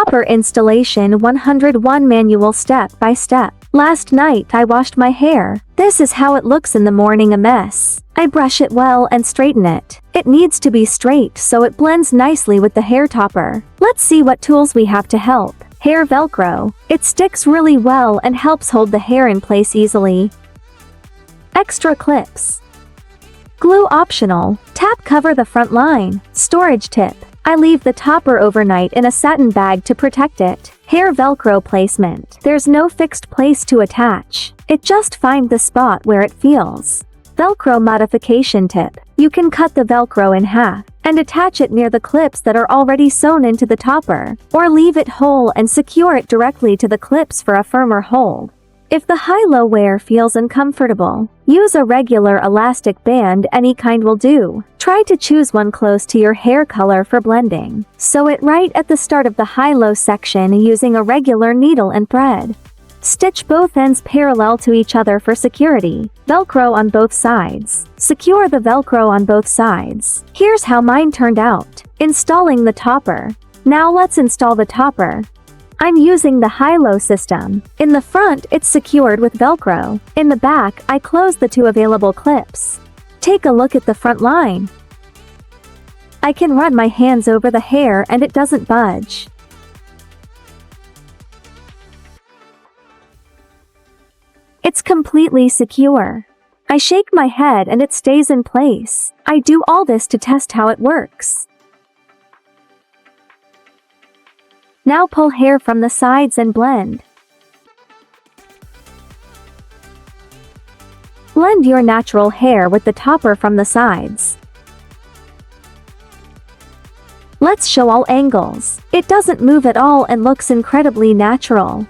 Topper installation 101 manual step by step. Last night I washed my hair. This is how it looks in the morning, a mess. I brush it well and straighten it. It needs to be straight so it blends nicely with the hair topper. Let's see what tools we have to help. Hair Velcro. It sticks really well and helps hold the hair in place easily. Extra clips. Glue optional. Tap cover the front line. Storage tip. I leave the topper overnight in a satin bag to protect it. Hair Velcro placement. There's no fixed place to attach. It just finds the spot where it feels. Velcro modification tip. You can cut the Velcro in half and attach it near the clips that are already sewn into the topper, or leave it whole and secure it directly to the clips for a firmer hold. If the high-low wear feels uncomfortable, use a regular elastic band, any kind will do. Try to choose one close to your hair color for blending. Sew it right at the start of the high-low section using a regular needle and thread. Stitch both ends parallel to each other for security. Velcro on both sides. Secure the Velcro on both sides. Here's how mine turned out. Installing the topper. Now let's install the topper. I'm using the high-low system. In the front, it's secured with Velcro. In the back, I close the two available clips. Take a look at the front line. I can run my hands over the hair and it doesn't budge. It's completely secure. I shake my head and it stays in place. I do all this to test how it works. Now pull hair from the sides and blend. Blend your natural hair with the topper from the sides. Let's show all angles. It doesn't move at all and looks incredibly natural.